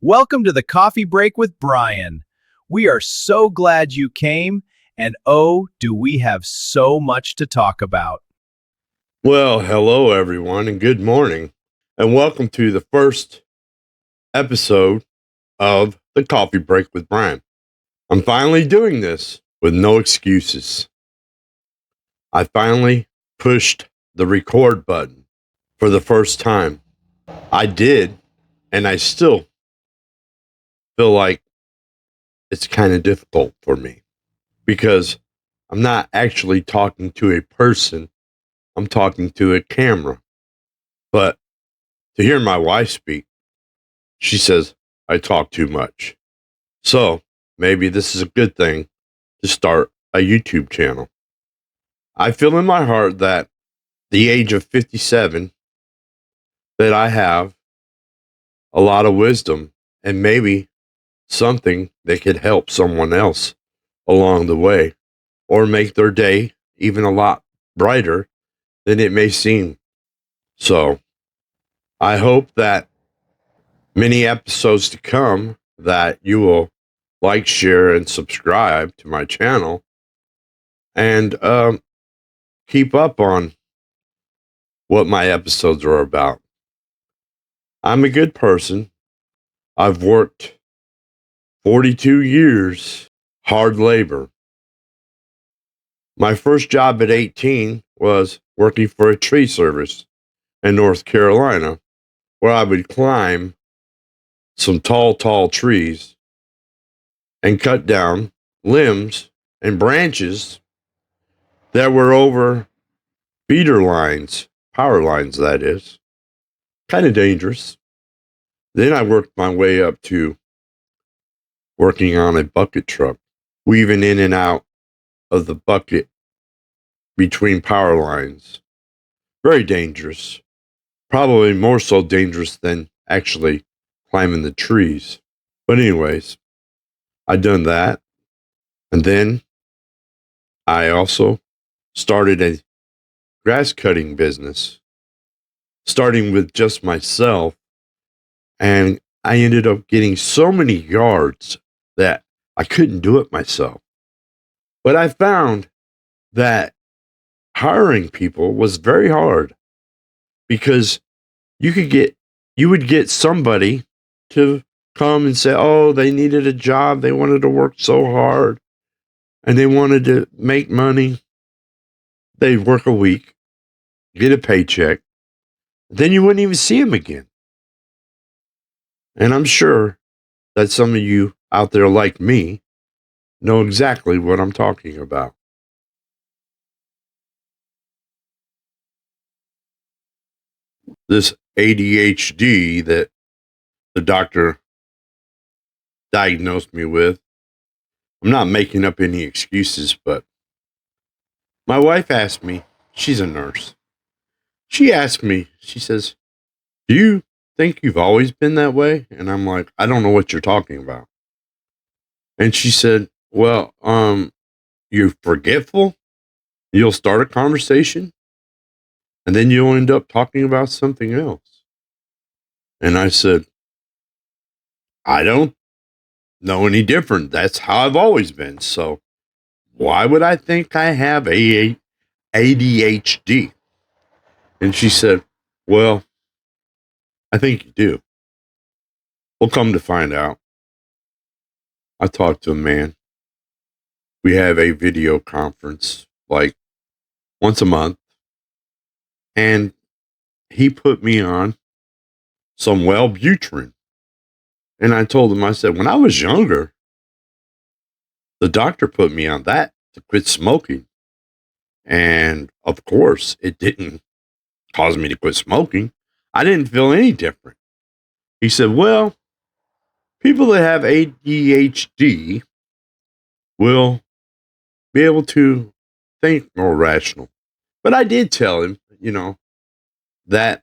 Welcome to the Coffee Break with Bryan. We are so glad you came, and oh, do we have so much to talk about. Well, hello everyone, and good morning, and welcome to the first episode of the Coffee Break with Bryan. I'm finally doing this with no excuses. I finally pushed the record button for the first time. I did, and I still feel like it's kind of difficult for me because I'm not actually talking to a person, I'm talking to a camera. But to hear my wife speak, she says I talk too much. So maybe this is a good thing to start a YouTube channel. I feel in my heart that the age of 57 that I have a lot of wisdom and maybe something that could help someone else along the way or make their day even a lot brighter than it may seem. So I hope that many episodes to come that you will like, share, and subscribe to my channel and keep up on what my episodes are about. I'm a good person. I've worked 42 years, hard labor. My first job at 18 was working for a tree service in North Carolina, where I would climb some tall trees and cut down limbs and branches that were over feeder lines, power lines, that is. Kind of dangerous. Then I worked my way up to working on a bucket truck, weaving in and out of the bucket between power lines. Very dangerous. Probably more so dangerous than actually climbing the trees. But anyways, I done that. And then I also started a grass cutting business, starting with just myself. And I ended up getting so many yards that I couldn't do it myself. But I found that hiring people was very hard because you would get somebody to come and say, oh, they needed a job. They wanted to work so hard and they wanted to make money. They'd work a week, get a paycheck. Then you wouldn't even see them again. And I'm sure that some of you out there like me know exactly what I'm talking about. This ADHD that the doctor diagnosed me with, I'm not making up any excuses, but my wife asked me, she's a nurse. She asked me, she says, do you think you've always been that way? And I'm like, I don't know what you're talking about. And she said, well, you're forgetful. You'll start a conversation and then you'll end up talking about something else. And I said, I don't know any different. That's how I've always been. So why would I think I have ADHD? And she said, well, I think you do. Well, come to find out, I talked to a man. We have a video conference like once a month. And he put me on some Wellbutrin. And I told him, I said, when I was younger, the doctor put me on that to quit smoking. And of course, it didn't cause me to quit smoking. I didn't feel any different. He said, well, people that have ADHD will be able to think more rational. But I did tell him, that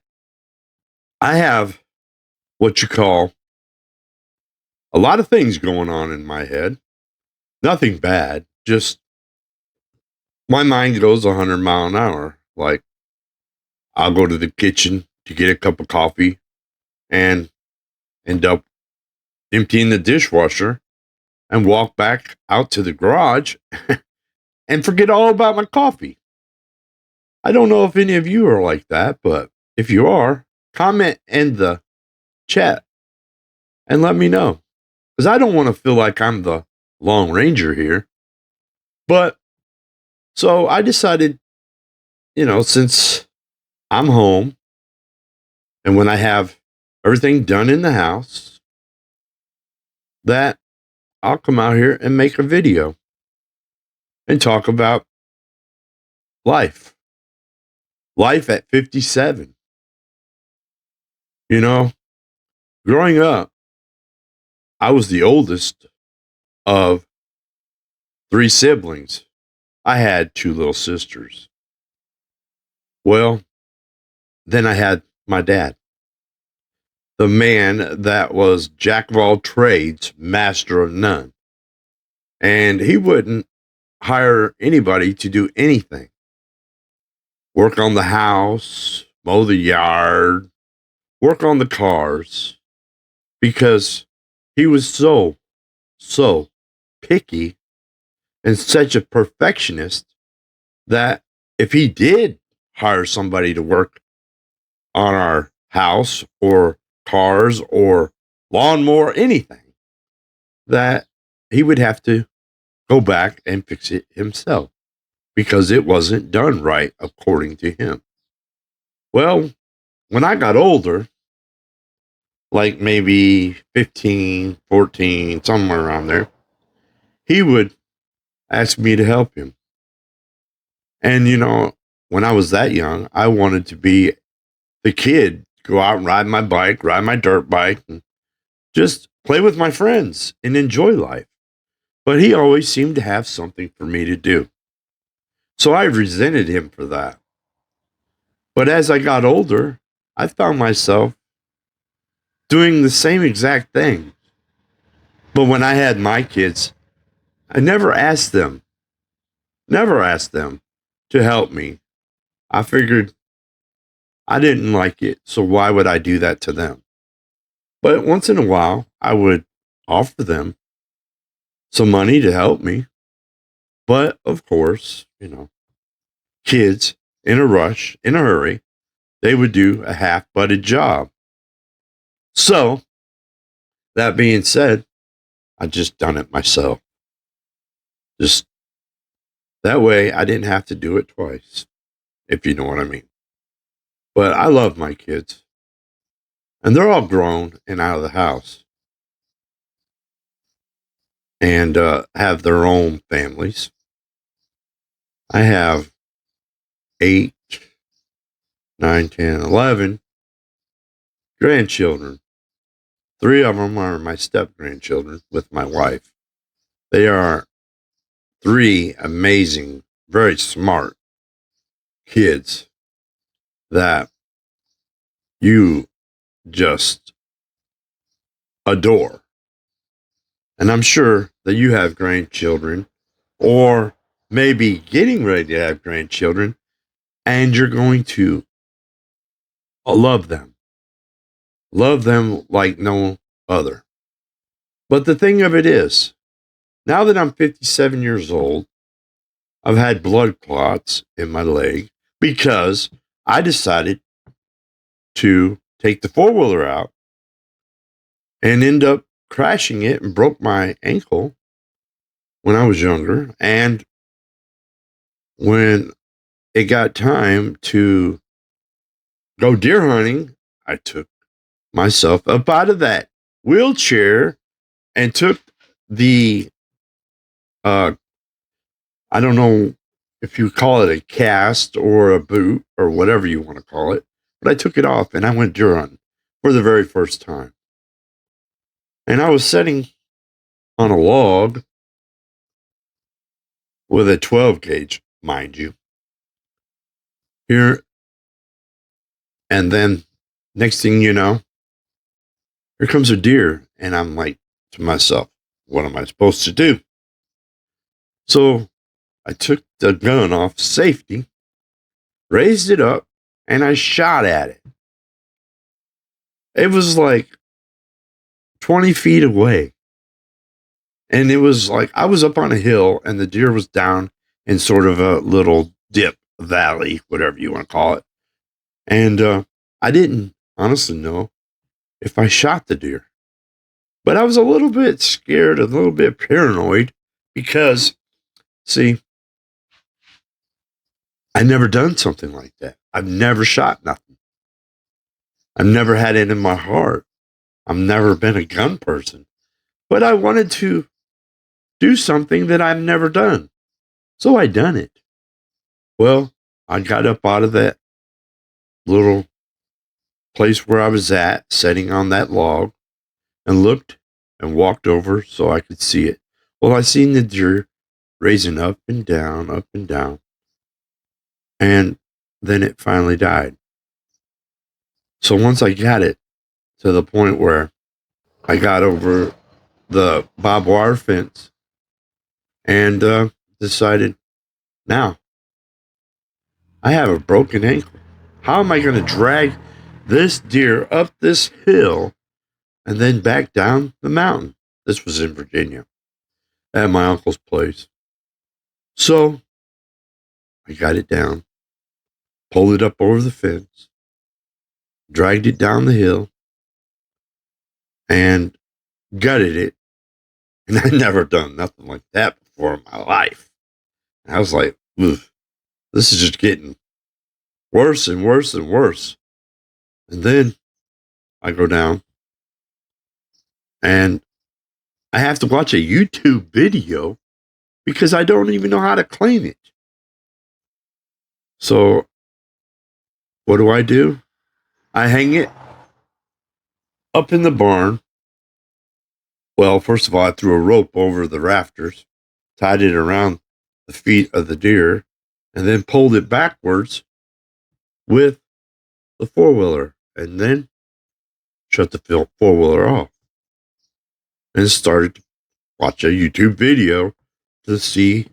I have what you call a lot of things going on in my head. Nothing bad, just my mind goes 100 miles an hour. Like I'll go to the kitchen to get a cup of coffee and end up emptying the dishwasher and walk back out to the garage and forget all about my coffee. I don't know if any of you are like that, but if you are, comment in the chat and let me know. Because I don't want to feel like I'm the Lone Ranger here. But so I decided, since I'm home and when I have everything done in the house, that I'll come out here and make a video and talk about life. Life at 57. Growing up, I was the oldest of 3 siblings. I had 2 little sisters. Well, then I had my dad, the man that was jack of all trades, master of none. And he wouldn't hire anybody to do anything. Work on the house, mow the yard, work on the cars, because he was so picky and such a perfectionist that if he did hire somebody to work on our house or cars or lawnmower, anything, that he would have to go back and fix it himself because it wasn't done right according to him. Well, when I got older, like maybe 15, 14, somewhere around there, he would ask me to help him. And, when I was that young, I wanted to be the kid, go out and ride my bike, ride my dirt bike, and just play with my friends and enjoy life. But he always seemed to have something for me to do. So I resented him for that. But as I got older, I found myself doing the same exact thing. But when I had my kids, I never asked them to help me. I figured I didn't like it, so why would I do that to them? But once in a while, I would offer them some money to help me. But of course, kids in a rush, in a hurry, they would do a half-butted job. So, that being said, I just done it myself. Just that way I didn't have to do it twice, if you know what I mean. But I love my kids. And they're all grown and out of the house. And have their own families. I have 8, 9, 10, 11 grandchildren. 3 of them are my step-grandchildren with my wife. They are 3 amazing, very smart kids that you just adore. And I'm sure that you have grandchildren or maybe getting ready to have grandchildren, and you're going to love them. Love them like no other. But the thing of it is, now that I'm 57 years old, I've had blood clots in my leg because I decided to take the 4-wheeler out and end up crashing it and broke my ankle when I was younger. And when it got time to go deer hunting, I took myself up out of that wheelchair and took the, I don't know if you call it a cast or a boot or whatever you want to call it, but I took it off and I went deer hunting for the very first time. And I was sitting on a log with a 12 gauge, mind you. Here, and then next thing you know, here comes a deer. And I'm like to myself, what am I supposed to do? So I took the gun off safety, raised it up, and I shot at it. It was like 20 feet away. And it was like I was up on a hill and the deer was down in sort of a little dip valley, whatever you want to call it. And I didn't honestly know if I shot the deer. But I was a little bit scared, a little bit paranoid because, see, I never done something like that. I've never shot nothing. I've never had it in my heart. I've never been a gun person. But I wanted to do something that I've never done. So I done it. Well, I got up out of that little place where I was at, sitting on that log, and looked and walked over so I could see it. Well, I seen the deer raising up and down, up and down. And then it finally died. So once I got it to the point where I got over the barbed wire fence and decided, now I have a broken ankle. How am I going to drag this deer up this hill and then back down the mountain? This was in Virginia at my uncle's place. So I got it down, pulled it up over the fence, dragged it down the hill, and gutted it. And I'd never done nothing like that before in my life. And I was like, oof, this is just getting worse and worse and worse. And then I go down and I have to watch a YouTube video because I don't even know how to clean it. So what do? I hang it up in the barn. Well, first of all, I threw a rope over the rafters, tied it around the feet of the deer, and then pulled it backwards with the four-wheeler, and then shut the four-wheeler off. And started to watch a YouTube video to see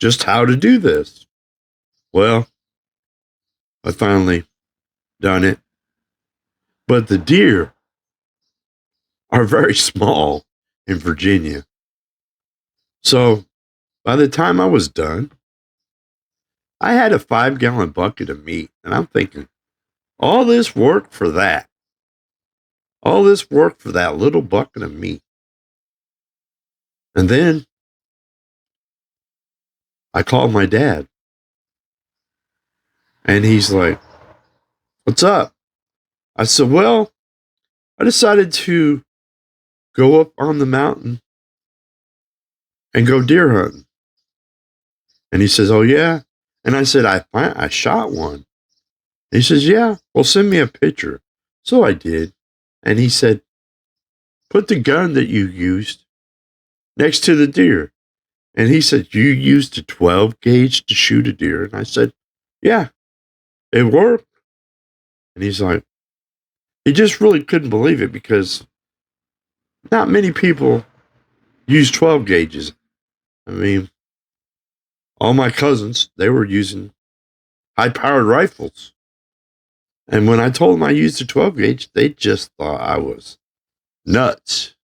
just how to do this. Well, I finally done it. But the deer are very small in Virginia. So by the time I was done, I had a 5-gallon bucket of meat. And I'm thinking, all this work for that. All this work for that little bucket of meat. And then I called my dad. And he's like, what's up? I said, well, I decided to go up on the mountain and go deer hunting. And he says, oh, yeah? And I said, I shot one. He says, yeah, well, send me a picture. So I did. And he said, put the gun that you used next to the deer. And he said, you used a 12 gauge to shoot a deer. And I said, yeah, it worked. And he's like, he just really couldn't believe it because not many people use 12 gauges. I mean, all my cousins, they were using high-powered rifles. And when I told them I used a 12 gauge, they just thought I was nuts.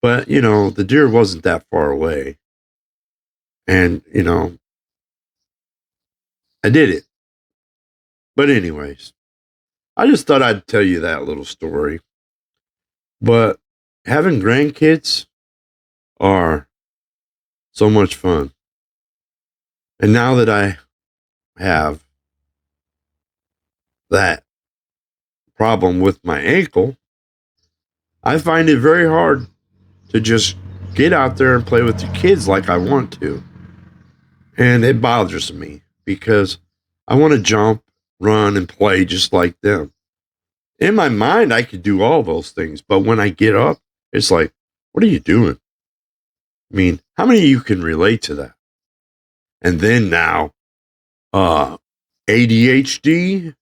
But, the deer wasn't that far away. And, I did it. But anyways, I just thought I'd tell you that little story. But having grandkids are so much fun. And now that I have that problem with my ankle, I find it very hard to just get out there and play with the kids like I want to. And it bothers me because I want to jump, run, and play just like them. In my mind, I could do all those things. But when I get up, it's like, what are you doing? I mean, how many of you can relate to that? And then now, ADHD,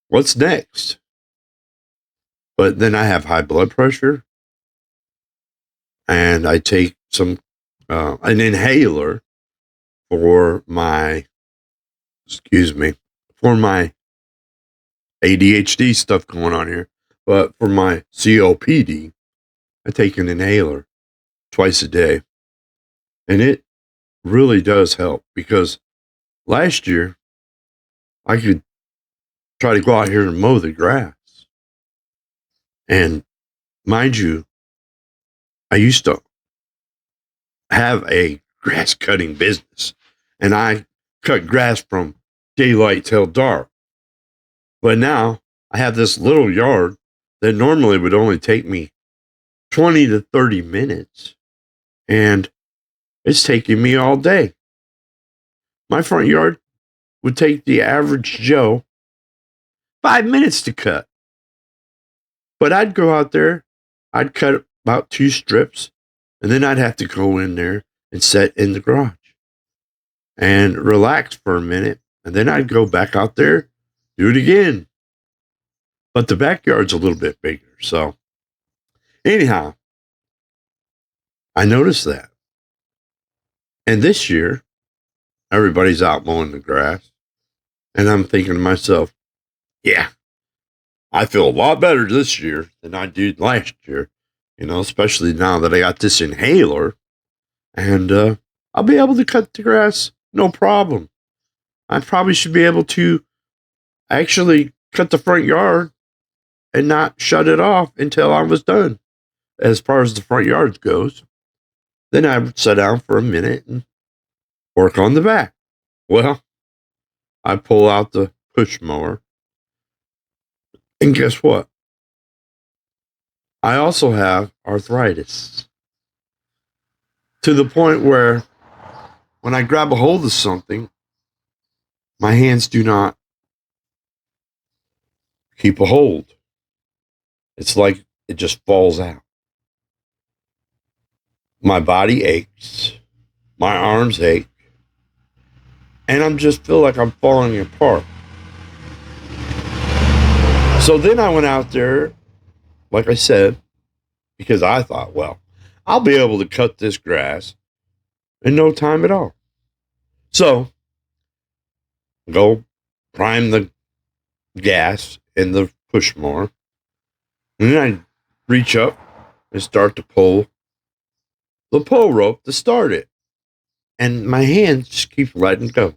what's next? But then I have high blood pressure. And I take an inhaler for my ADHD stuff going on here. But for my COPD, I take an inhaler twice a day. And it really does help because last year I could try to go out here and mow the grass. And mind you, I used to have a grass cutting business and I cut grass from daylight till dark. But now I have this little yard that normally would only take me 20 to 30 minutes. And it's taking me all day. My front yard would take the average Joe 5 minutes to cut. But I'd go out there, I'd cut about 2 strips, and then I'd have to go in there and sit in the garage and relax for a minute. And then I'd go back out there, do it again. But the backyard's a little bit bigger. So anyhow, I noticed that. And this year, everybody's out mowing the grass. And I'm thinking to myself, yeah, I feel a lot better this year than I did last year, especially now that I got this inhaler. And I'll be able to cut the grass, no problem. I probably should be able to actually cut the front yard and not shut it off until I was done, as far as the front yard goes. Then I would sit down for a minute and work on the back. Well, I pull out the push mower. And guess what? I also have arthritis to the point where when I grab a hold of something, my hands do not keep a hold. It's like it just falls out. My body aches. My arms ache. And I just feel like I'm falling apart. So then I went out there, like I said, because I thought, well, I'll be able to cut this grass in no time at all. So go prime the gas in the push mower. And then I reach up and start to pull the pull rope to start it. And my hands just keep letting go,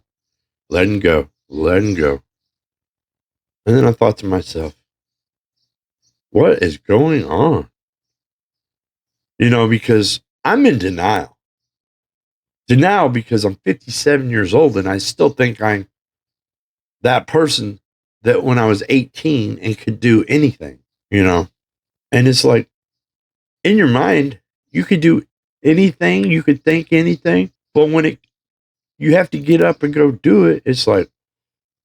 letting go, letting go. And then I thought to myself, what is going on? Because I'm in denial. Denial because I'm 57 years old and I still think I'm that person that when I was 18 and could do anything, And it's like, in your mind, you could do anything, you could think anything, but when you have to get up and go do it, it's like,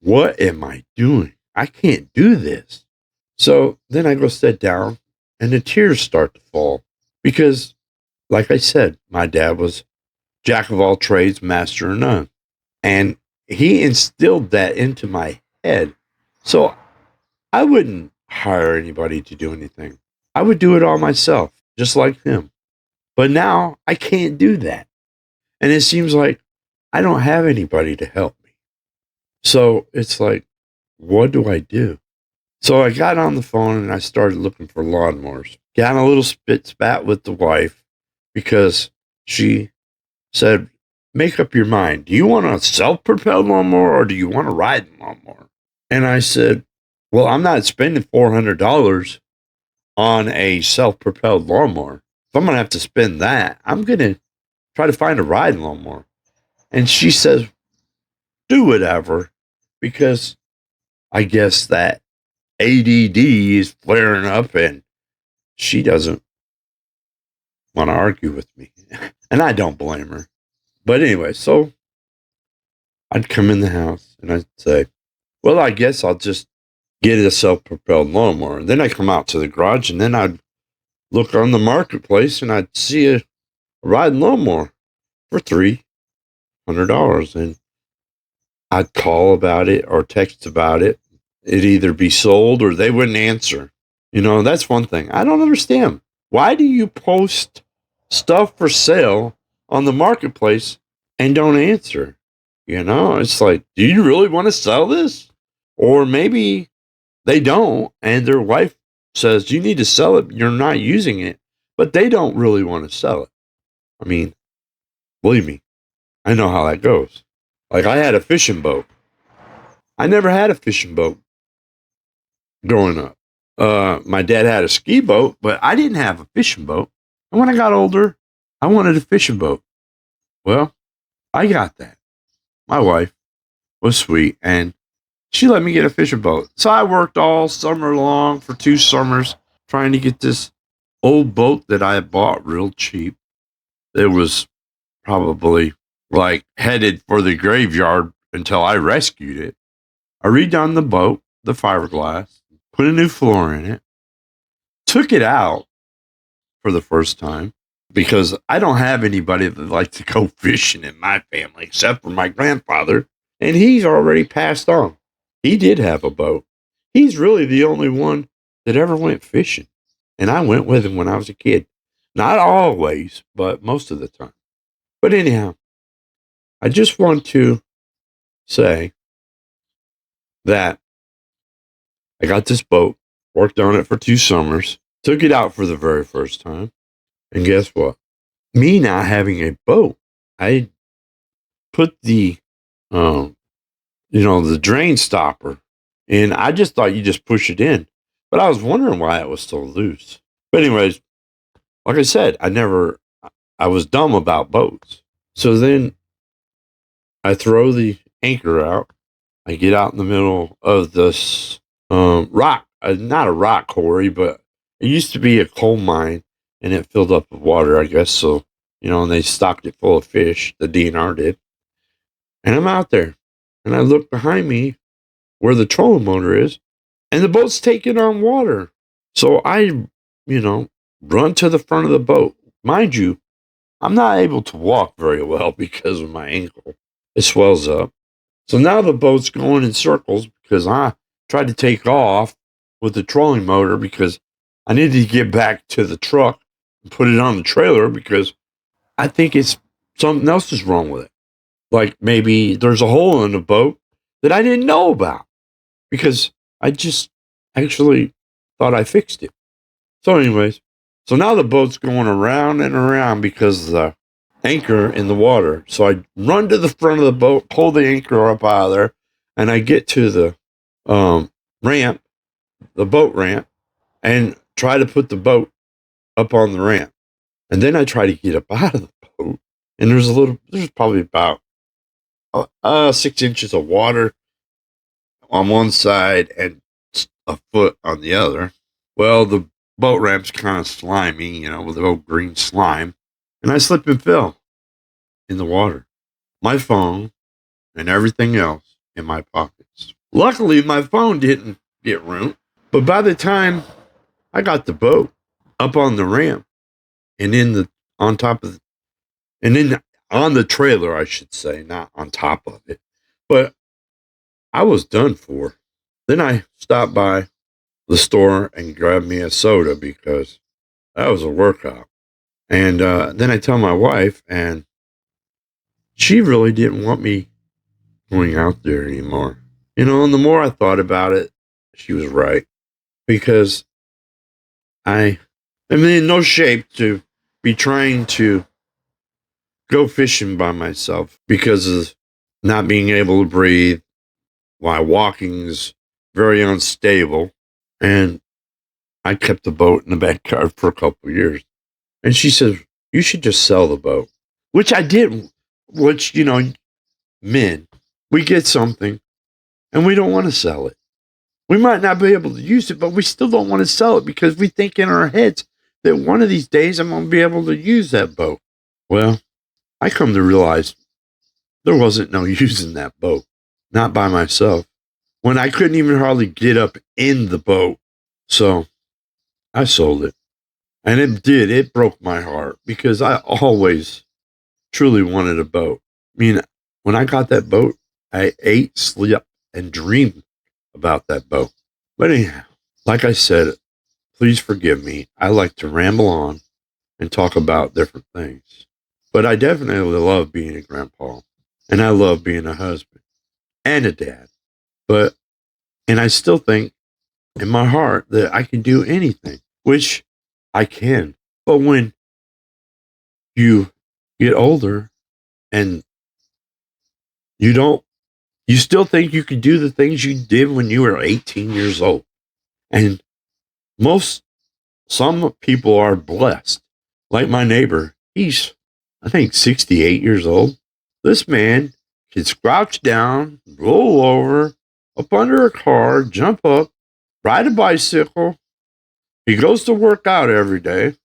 what am I doing? I can't do this. So then I go sit down and the tears start to fall because, like I said, my dad was jack of all trades, master of none. And he instilled that into my head. So I wouldn't hire anybody to do anything. I would do it all myself, just like him. But now I can't do that. And it seems like I don't have anybody to help me. So it's like, what do I do? So I got on the phone and I started looking for lawnmowers. Got in a little spat with the wife because she said, make up your mind. Do you want a self-propelled lawnmower or do you want a riding lawnmower? And I said, well, I'm not spending $400 on a self-propelled lawnmower. If I'm going to have to spend that, I'm going to try to find a riding lawnmower. And she says, do whatever, because I guess that ADD is flaring up and she doesn't want to argue with me. And I don't blame her. But anyway, so I'd come in the house and I'd say, well, I guess I'll just get a self-propelled lawnmower. And then I come out to the garage and then I'd look on the marketplace and I'd see a riding lawnmower for $300. And I'd call about it or text about it. It'd either be sold or they wouldn't answer. That's one thing. I don't understand. Why do you post stuff for sale on the marketplace and don't answer? It's like, do you really want to sell this? Or maybe they don't and their wife says you need to sell it. You're not using it, but they don't really want to sell it. I mean, believe me, I know how that goes. Like I had a fishing boat. I never had a fishing boat growing up. My dad had a ski boat, but I didn't have a fishing boat. And when I got older, I wanted a fishing boat. Well, I got that. My wife was sweet and she let me get a fishing boat. So I worked all summer long for 2 summers trying to get this old boat that I had bought real cheap. It was probably like headed for the graveyard until I rescued it. I redone the boat, the fiberglass, put a new floor in it, took it out for the first time because I don't have anybody that likes to go fishing in my family except for my grandfather, and he's already passed on. He did have a boat. He's really the only one that ever went fishing, and I went with him when I was a kid. Not always, but most of the time. But anyhow, I just want to say that I got this boat, worked on it for 2 summers, took it out for the very first time, and guess what? Me not having a boat, I put the drain stopper, and I just thought you just push it in, but I was wondering why it was so loose. But anyways, like I said, I was dumb about boats. So then I throw the anchor out. I get out in the middle of this rock, not a rock quarry, but it used to be a coal mine, and it filled up with water, I guess. So, and they stocked it full of fish, the DNR did. And I'm out there, and I look behind me where the trolling motor is, and the boat's taking on water. So I, run to the front of the boat. Mind you, I'm not able to walk very well because of my ankle. It swells up. So now the boat's going in circles because I tried to take off with the trolling motor because I needed to get back to the truck and put it on the trailer because I think it's something else is wrong with it. Like maybe there's a hole in the boat that I didn't know about because I just actually thought I fixed it. So anyways, so now the boat's going around and around because of the anchor in the water. So I run to the front of the boat, pull the anchor up out of there, and I get to the ramp, the boat ramp, and try to put the boat up on the ramp. And then I try to get up out of the boat, and there's probably about 6 inches of water on one side and a foot on the other. Well, the boat ramp's kind of slimy, with the old green slime. And I slip and fell in the water. My phone and everything else in my pockets. Luckily, my phone didn't get ruined. But by the time I got the boat up on the ramp and on top of on the trailer, I should say, not on top of it. But I was done for. Then I stopped by the store and grabbed me a soda because that was a workout. And then I tell my wife, and she really didn't want me going out there anymore. And the more I thought about it, she was right. Because I'm in no shape to be trying to go fishing by myself because of not being able to breathe. My walking's very unstable. And I kept the boat in the backyard for a couple of years. And she says, you should just sell the boat, which I did, which, men, we get something and we don't want to sell it. We might not be able to use it, but we still don't want to sell it because we think in our heads that one of these days I'm going to be able to use that boat. Well, I come to realize there wasn't no using that boat, not by myself, when I couldn't even hardly get up in the boat. So I sold it. And it broke my heart because I always truly wanted a boat. I mean, when I got that boat, I ate, slept, and dreamed about that boat. But anyhow, like I said, please forgive me. I like to ramble on and talk about different things. But I definitely love being a grandpa. And I love being a husband and a dad. And I still think in my heart that I can do anything, which I can. But when you get older and you don't, you still think you can do the things you did when you were 18 years old. And some people are blessed. Like my neighbor, he's, I think, 68 years old. This man can crouch down, roll over, up under a car, jump up, ride a bicycle. He goes to work out every day,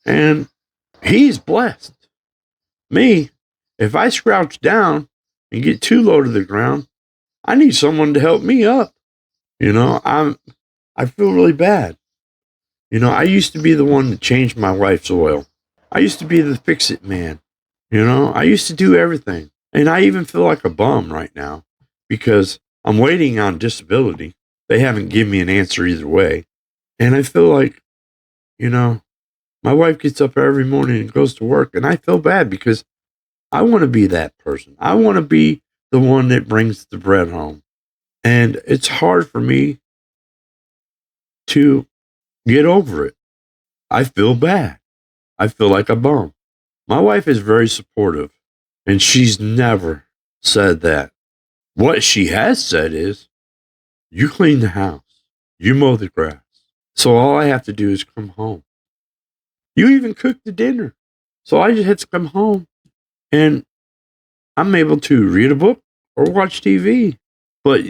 and he's blessed. Me, if I crouch down and get too low to the ground, I need someone to help me up. I feel really bad. I used to be the one that changed my wife's oil. I used to be the fix-it man. I used to do everything. And I even feel like a bum right now because I'm waiting on disability. They haven't given me an answer either way. And I feel like, my wife gets up every morning and goes to work, and I feel bad because I want to be that person. I want to be the one that brings the bread home. And it's hard for me to get over it. I feel bad. I feel like a bum. My wife is very supportive, and she's never said that. What she has said is, you clean the house, you mow the grass. So all I have to do is come home. You even cook the dinner. So I just have to come home and I'm able to read a book or watch TV. But,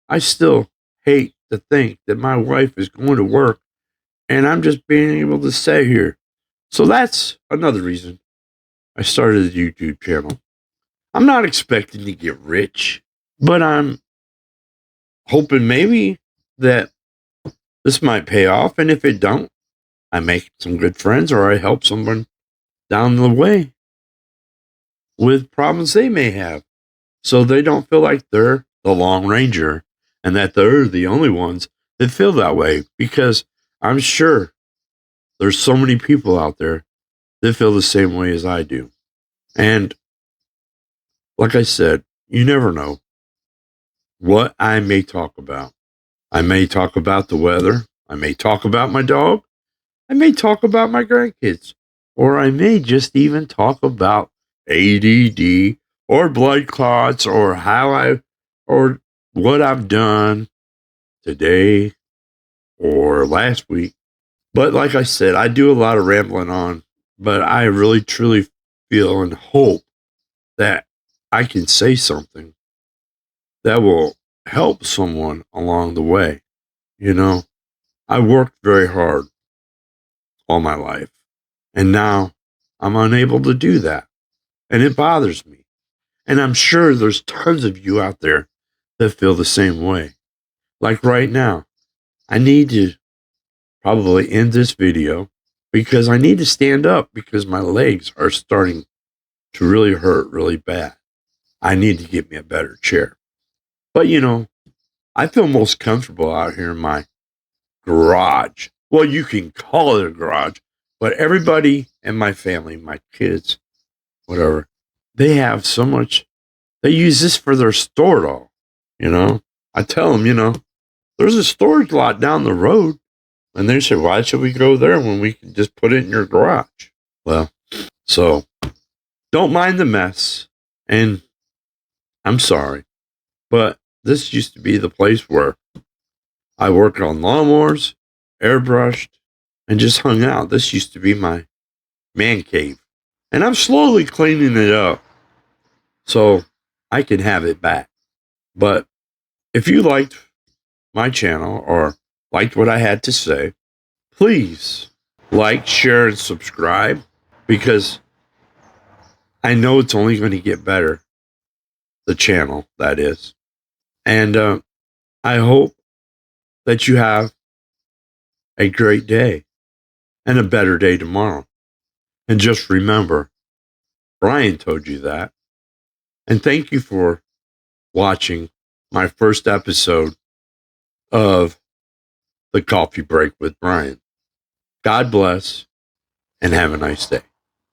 I still hate to think that my wife is going to work and I'm just being able to stay here. So that's another reason I started a YouTube channel. I'm not expecting to get rich, but I'm hoping maybe that this might pay off. And if it don't, I make some good friends or I help someone down the way with problems they may have. So they don't feel like they're the Long Ranger and that they're the only ones that feel that way. Because I'm sure there's so many people out there that feel the same way as I do. And like I said, you never know what I may talk about. I may talk about the weather. I may talk about my dog. I may talk about my grandkids. Or I may just even talk about ADD or blood clots or or what I've done today or last week. But like I said, I do a lot of rambling on, but I really truly feel and hope that I can say something that will help someone along the way. I worked very hard all my life, and now I'm unable to do that. And it bothers me. And I'm sure there's tons of you out there that feel the same way. Like right now, I need to probably end this video because I need to stand up because my legs are starting to really hurt really bad. I need to get me a better chair. But I feel most comfortable out here in my garage. Well, you can call it a garage, but everybody in my family, my kids, whatever, they have so much. They use this for their store all. I tell them, there's a storage lot down the road. And they say, why should we go there when we can just put it in your garage? Well, so don't mind the mess. And I'm sorry, but this used to be the place where I worked on lawnmowers, airbrushed, and just hung out. This used to be my man cave. And I'm slowly cleaning it up so I can have it back. But if you liked my channel or liked what I had to say, please like, share, and subscribe because I know it's only going to get better. The channel, that is. And I hope that you have a great day and a better day tomorrow. And just remember, Bryan told you that. And thank you for watching my first episode of The Coffee Break with Bryan. God bless and have a nice day.